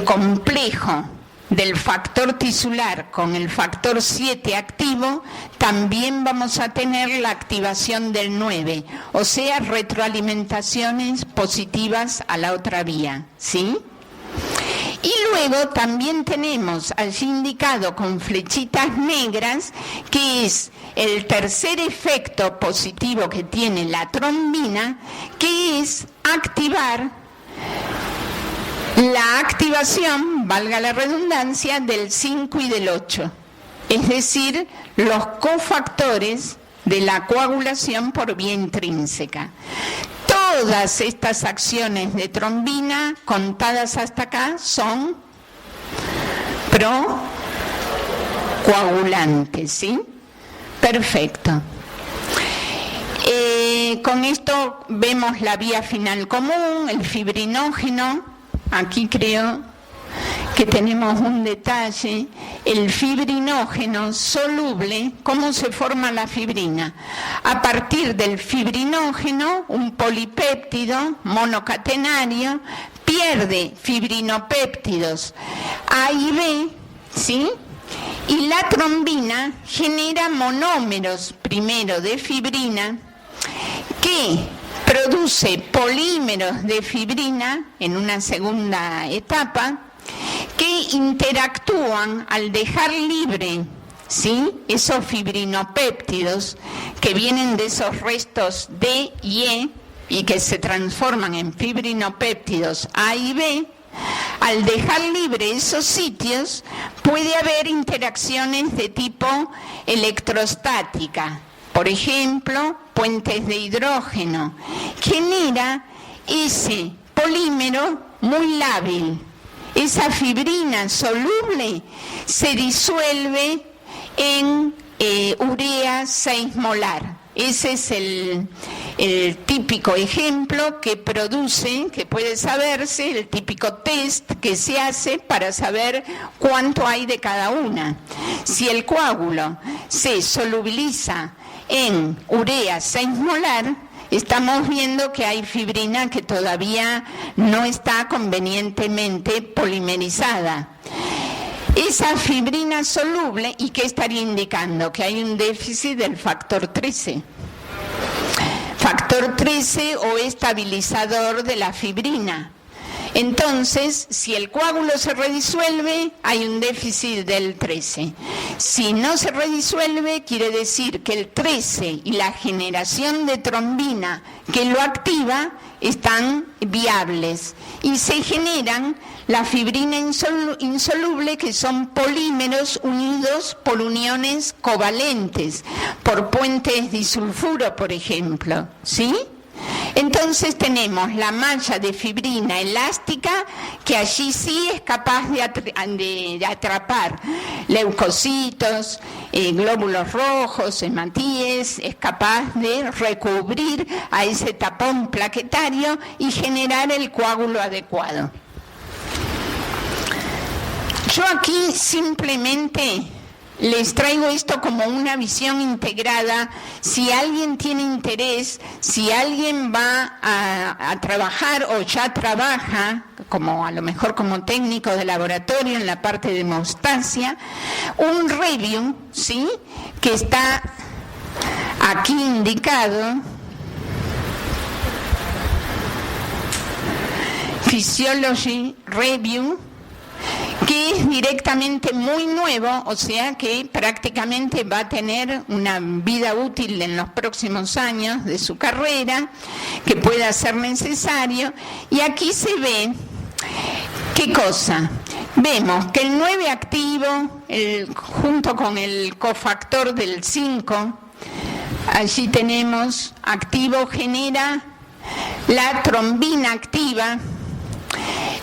complejo del factor tisular con el factor 7 activo, también vamos a tener la activación del 9, o sea, retroalimentaciones positivas a la otra vía, ¿sí? Y luego también tenemos allí indicado con flechitas negras que es el tercer efecto positivo que tiene la trombina, que es activar la activación, valga la redundancia, del 5 y del 8, es decir, los cofactores de la coagulación por vía intrínseca. Todas estas acciones de trombina, contadas hasta acá, son procoagulantes, ¿sí? Perfecto. Con esto vemos la vía final común, el fibrinógeno. Aquí creo que tenemos un detalle. El fibrinógeno soluble, ¿cómo se forma la fibrina? A partir del fibrinógeno, un polipéptido monocatenario pierde fibrinopéptidos A y B, ¿sí? Y la trombina genera monómeros, primero de fibrina, que produce polímeros de fibrina en una segunda etapa, que interactúan al dejar libre, ¿sí?, esos fibrinopéptidos que vienen de esos restos D y E y que se transforman en fibrinopéptidos A y B. Al dejar libre esos sitios puede haber interacciones de tipo electrostática. Por ejemplo, puentes de hidrógeno. Genera ese polímero muy lábil. Esa fibrina soluble se disuelve en urea 6 molar. Ese es el típico ejemplo que produce, que puede saberse, el típico test que se hace para saber cuánto hay de cada una. Si el coágulo se solubiliza en urea 6 molar, estamos viendo que hay fibrina que todavía no está convenientemente polimerizada. Esa fibrina soluble, ¿y qué estaría indicando? Que hay un déficit del factor 13. Factor 13 o estabilizador de la fibrina. Entonces, si el coágulo se redisuelve, hay un déficit del 13. Si no se redisuelve, quiere decir que el 13 y la generación de trombina que lo activa están viables y se generan la fibrina insoluble, que son polímeros unidos por uniones covalentes, por puentes disulfuro, por ejemplo, ¿sí? Entonces tenemos la malla de fibrina elástica, que allí sí es capaz de atrapar leucocitos, glóbulos rojos, hematíes, es capaz de recubrir a ese tapón plaquetario y generar el coágulo adecuado. Yo aquí simplemente les traigo esto como una visión integrada. Si alguien tiene interés, si alguien va a trabajar o ya trabaja, como a lo mejor como técnico de laboratorio en la parte de hemostasia, un review, ¿sí?, que está aquí indicado, Physiology Review, que es directamente muy nuevo, o sea que prácticamente va a tener una vida útil en los próximos años de su carrera, que pueda ser necesario. Y aquí se ve, ¿qué cosa? Vemos que el 9 activo, junto con el cofactor del 5, allí tenemos activo, genera la trombina activa.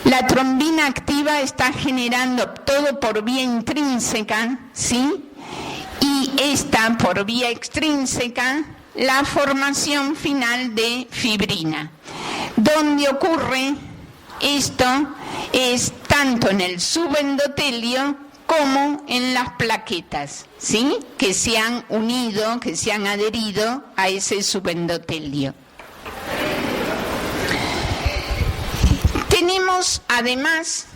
La trombina activa está generando todo por vía intrínseca, ¿sí? Y esta por vía extrínseca, la formación final de fibrina. Donde ocurre esto es tanto en el subendotelio como en las plaquetas, ¿sí?, que se han unido, que se han adherido a ese subendotelio. Tenemos además,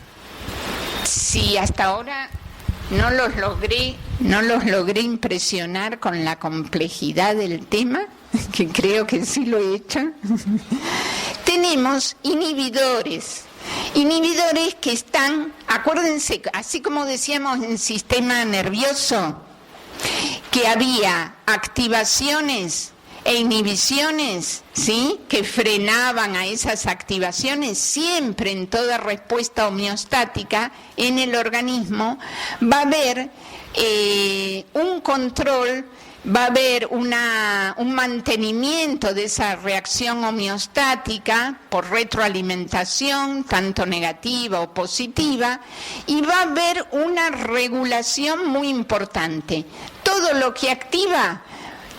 si hasta ahora no los logré impresionar con la complejidad del tema, que creo que sí lo he hecho, tenemos inhibidores. Inhibidores que están, acuérdense, así como decíamos en el sistema nervioso, que había activaciones e inhibiciones, ¿sí?, que frenaban a esas activaciones. Siempre en toda respuesta homeostática en el organismo va a haber un control, va a haber un mantenimiento de esa reacción homeostática por retroalimentación, tanto negativa o positiva, y va a haber una regulación muy importante. Todo lo que activa,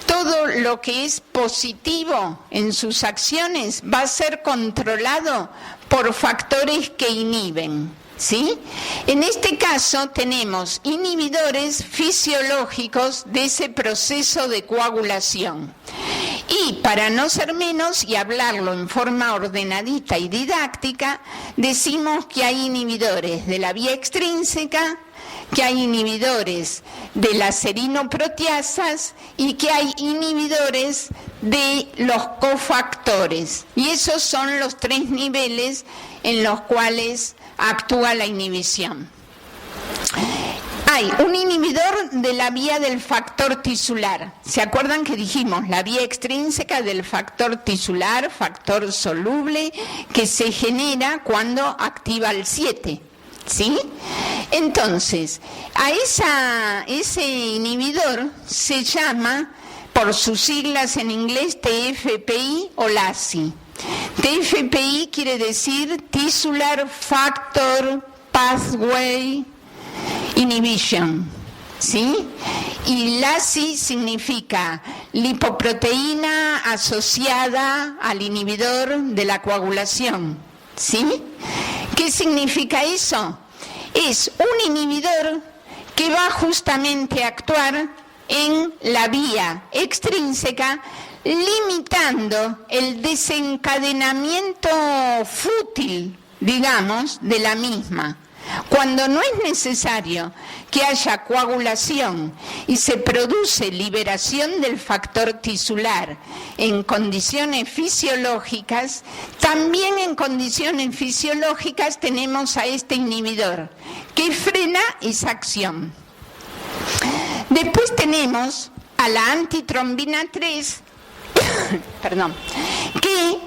todo lo que es positivo en sus acciones va a ser controlado por factores que inhiben, ¿sí? En este caso tenemos inhibidores fisiológicos de ese proceso de coagulación. Y para no ser menos y hablarlo en forma ordenadita y didáctica, decimos que hay inhibidores de la vía extrínseca, que hay inhibidores de las serinoproteasas y que hay inhibidores de los cofactores. Y esos son los 3 niveles en los cuales actúa la inhibición. Hay un inhibidor de la vía del factor tisular. ¿Se acuerdan que dijimos la vía extrínseca del factor tisular, factor soluble, que se genera cuando activa el 7? ¿Sí? Entonces, a ese inhibidor se llama, por sus siglas en inglés, TFPI o LASI. TFPI quiere decir Tisular Factor Pathway Inhibition, ¿sí? Y LASI significa lipoproteína asociada al inhibidor de la coagulación, ¿sí? ¿Qué significa eso? Es un inhibidor que va justamente a actuar en la vía extrínseca, limitando el desencadenamiento fútil, digamos, de la misma. Cuando no es necesario que haya coagulación y se produce liberación del factor tisular en condiciones fisiológicas, también en condiciones fisiológicas tenemos a este inhibidor que frena esa acción. Después tenemos a la antitrombina 3, perdón, que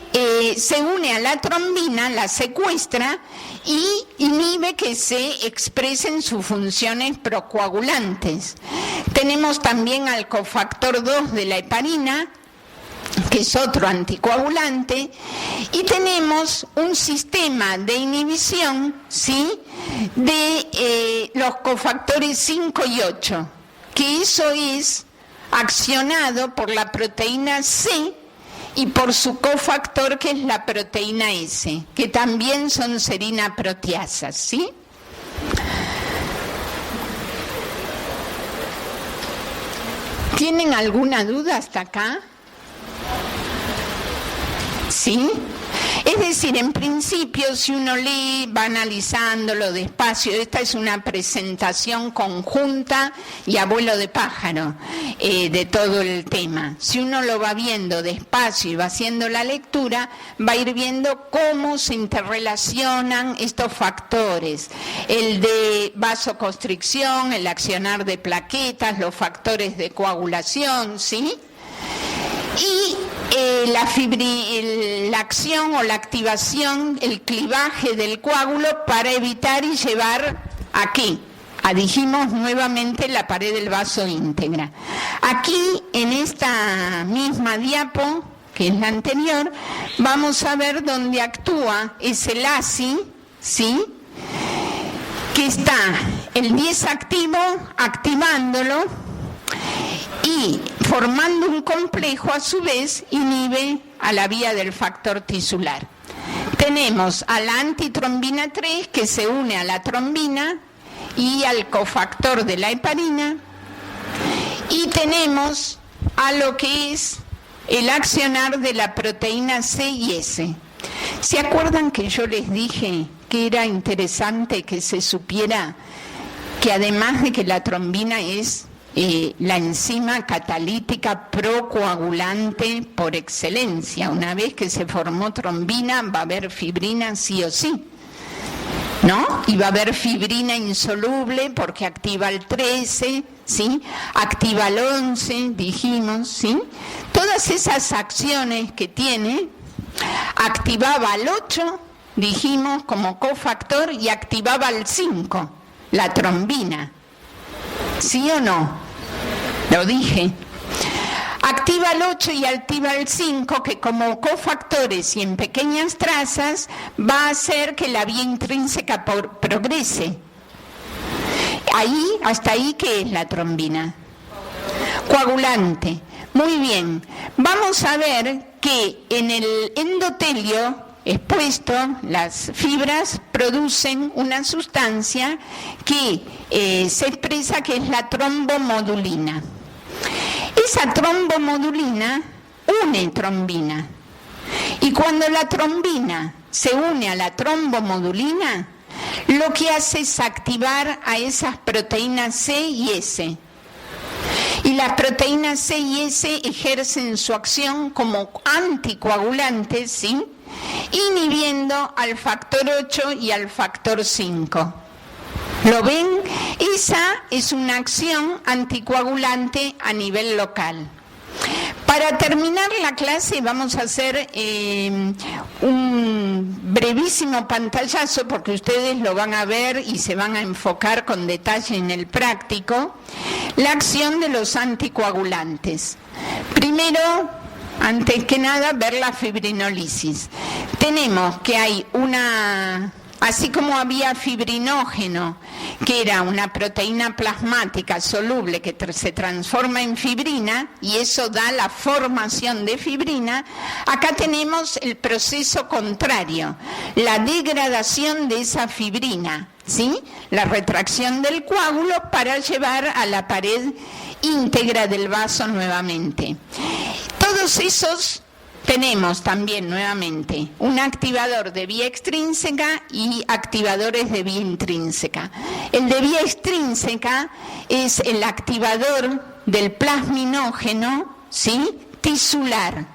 se une a la trombina, la secuestra y inhibe que se expresen sus funciones procoagulantes. Tenemos también al cofactor 2 de la heparina, que es otro anticoagulante, y tenemos un sistema de inhibición, ¿sí?, de los cofactores 5 y 8, que eso es accionado por la proteína C y por su cofactor, que es la proteína S, que también son serinaproteasas, ¿sí? ¿Tienen alguna duda hasta acá? ¿Sí? Es decir, en principio, si uno lee, va analizándolo despacio. Esta es una presentación conjunta y abuelo de pájaro de todo el tema. Si uno lo va viendo despacio y va haciendo la lectura, va a ir viendo cómo se interrelacionan estos factores. El de vasoconstricción, el accionar de plaquetas, los factores de coagulación, ¿sí? Y la acción o la activación, el clivaje del coágulo para evitar y llevar aquí, dijimos nuevamente, la pared del vaso íntegra. Aquí, en esta misma diapo, que es la anterior, vamos a ver dónde actúa ese LASI, ¿sí?, que está el 10 activo, activándolo, y formando un complejo, a su vez, inhibe a la vía del factor tisular. Tenemos a la antitrombina 3, que se une a la trombina y al cofactor de la heparina, y tenemos a lo que es el accionar de la proteína C y S. ¿Se acuerdan que yo les dije que era interesante que se supiera que además de que la trombina es la enzima catalítica procoagulante por excelencia? Una vez que se formó trombina, va a haber fibrina sí o sí. ¿no? Y va a haber fibrina insoluble porque activa el 13, ¿sí? Activa el 11, dijimos, ¿sí? Todas esas acciones que tiene, activaba el 8, dijimos, como cofactor, y activaba el 5, la trombina. ¿Sí o no? Lo dije. Activa el 8 y activa el 5, que como cofactores y en pequeñas trazas va a hacer que la vía intrínseca progrese. Hasta ahí, ¿qué es la trombina? Coagulante. Muy bien. Vamos a ver que en el endotelio expuesto, las fibras producen una sustancia que se expresa, que es la trombomodulina. Esa trombomodulina une trombina. Y cuando la trombina se une a la trombomodulina, lo que hace es activar a esas proteínas C y S. Y las proteínas C y S ejercen su acción como anticoagulantes, ¿sí? Inhibiendo al factor 8 y al factor 5. ¿Lo ven? Esa es una acción anticoagulante a nivel local. Para terminar la clase vamos a hacer un brevísimo pantallazo, porque ustedes lo van a ver y se van a enfocar con detalle en el práctico, la acción de los anticoagulantes. Primero, antes que nada, ver la fibrinólisis. Tenemos que hay así como había fibrinógeno, que era una proteína plasmática soluble que se transforma en fibrina, y eso da la formación de fibrina, acá tenemos el proceso contrario, la degradación de esa fibrina, ¿sí? La retracción del coágulo para llevar a la pared íntegra del vaso nuevamente. Todos esos tenemos también nuevamente un activador de vía extrínseca y activadores de vía intrínseca. El de vía extrínseca es el activador del plasminógeno, ¿sí? Tisular,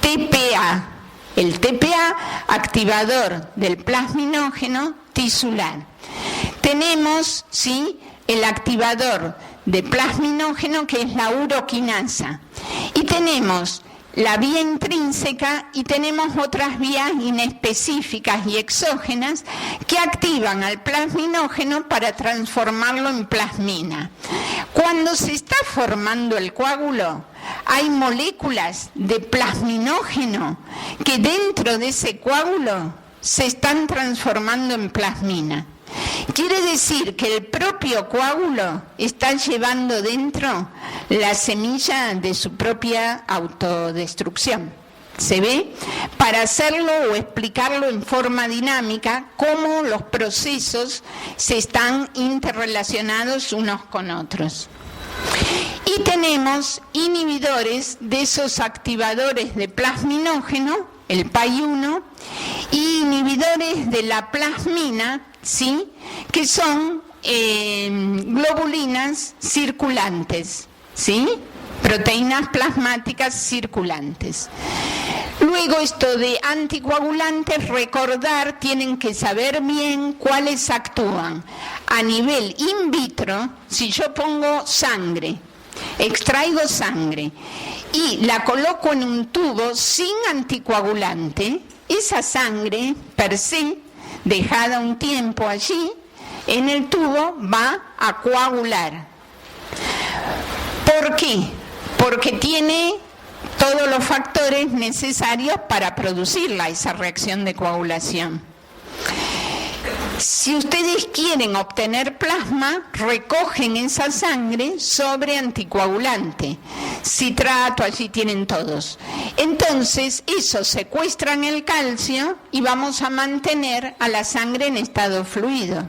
TPA. El TPA, activador del plasminógeno tisular. Tenemos, ¿sí?, el activador de plasminógeno, que es la uroquinasa. Y tenemos la vía intrínseca y tenemos otras vías inespecíficas y exógenas que activan al plasminógeno para transformarlo en plasmina. Cuando se está formando el coágulo, hay moléculas de plasminógeno que dentro de ese coágulo se están transformando en plasmina. Quiere decir que el propio coágulo está llevando dentro la semilla de su propia autodestrucción. ¿Se ve? Para hacerlo o explicarlo en forma dinámica, cómo los procesos se están interrelacionados unos con otros. Y tenemos inhibidores de esos activadores de plasminógeno, el PAI-1, y inhibidores de la plasmina, ¿sí?, que son globulinas circulantes, ¿sí?, proteínas plasmáticas circulantes. Luego, esto de anticoagulantes, recordar, tienen que saber bien cuáles actúan. A nivel in vitro, si yo pongo sangre, extraigo sangre y la coloco en un tubo sin anticoagulante, esa sangre per se, dejada un tiempo allí, en el tubo va a coagular. ¿Por qué? Porque tiene todos los factores necesarios para producirla, esa reacción de coagulación. Si ustedes quieren obtener plasma, recogen esa sangre sobre anticoagulante. Citrato, allí tienen todos. Entonces, eso secuestran el calcio y vamos a mantener a la sangre en estado fluido.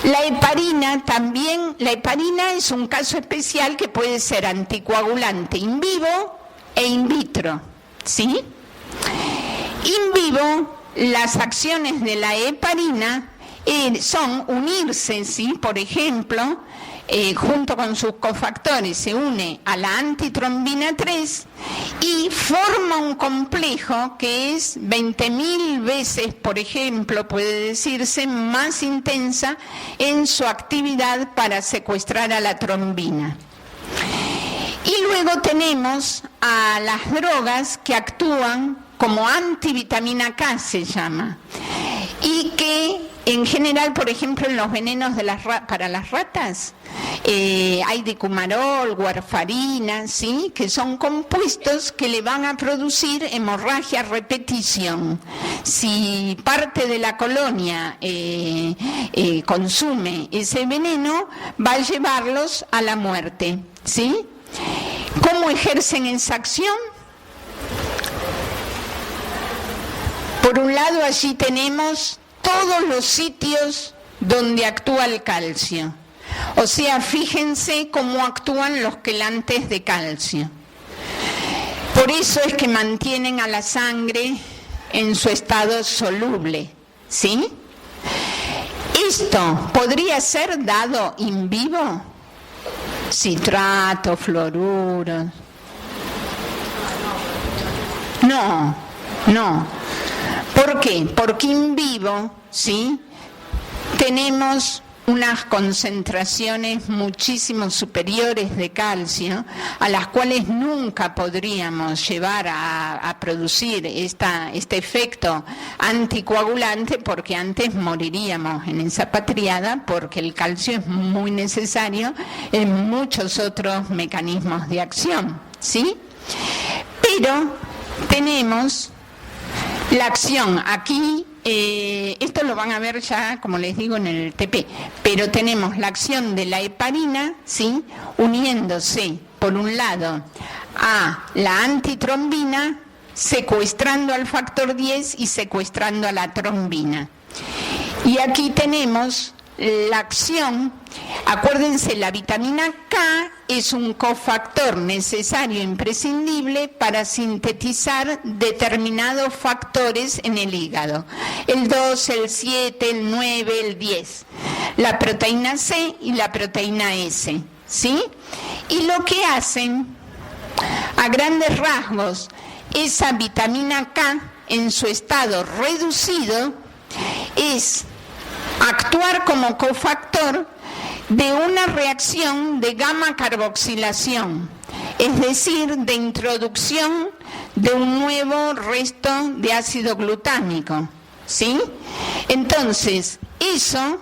La heparina también, la heparina es un caso especial que puede ser anticoagulante in vivo e in vitro, ¿sí? In vivo, las acciones de la heparina son unirse, ¿sí? Por ejemplo, junto con sus cofactores, se une a la antitrombina 3 y forma un complejo que es 20.000 veces, por ejemplo, puede decirse, más intensa en su actividad para secuestrar a la trombina. Y luego tenemos a las drogas que actúan como antivitamina K, se llama, y que en general, por ejemplo, en los venenos para las ratas, hay dicumarol, warfarina, ¿sí?, que son compuestos que le van a producir hemorragia a repetición. Si parte de la colonia consume ese veneno, va a llevarlos a la muerte, ¿sí? ¿Cómo ejercen esa acción? Por un lado, allí tenemos todos los sitios donde actúa el calcio. O sea, fíjense cómo actúan los quelantes de calcio. Por eso es que mantienen a la sangre en su estado soluble, ¿sí? Esto podría ser dado in vivo. Citrato, fluoruro. No. ¿Por qué? Porque in vivo, ¿sí?, tenemos unas concentraciones muchísimo superiores de calcio, a las cuales nunca podríamos llevar a producir este efecto anticoagulante, porque antes moriríamos en esa patriada, porque el calcio es muy necesario en muchos otros mecanismos de acción, ¿sí? Pero tenemos la acción aquí. Esto lo van a ver ya, como les digo, en el TP, pero tenemos la acción de la heparina, ¿sí?, uniéndose, por un lado, a la antitrombina, secuestrando al factor 10 y secuestrando a la trombina. Y aquí tenemos la acción. Acuérdense, la vitamina K es un cofactor necesario e imprescindible para sintetizar determinados factores en el hígado. El 2, el 7, el 9, el 10. La proteína C y la proteína S, ¿sí? Y lo que hacen, a grandes rasgos, esa vitamina K en su estado reducido es actuar como cofactor de una reacción de gamma carboxilación, es decir, de introducción de un nuevo resto de ácido glutámico, ¿sí? Entonces, eso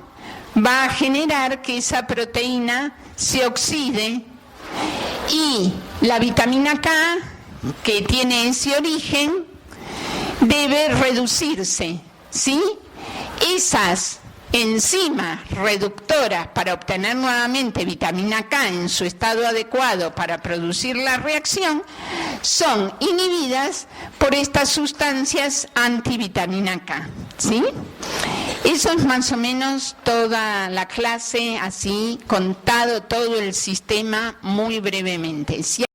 va a generar que esa proteína se oxide y la vitamina K, que tiene ese origen, debe reducirse, ¿sí? Esas enzimas reductoras para obtener nuevamente vitamina K en su estado adecuado para producir la reacción son inhibidas por estas sustancias antivitamina K, ¿sí? Eso es más o menos toda la clase, así contado todo el sistema muy brevemente.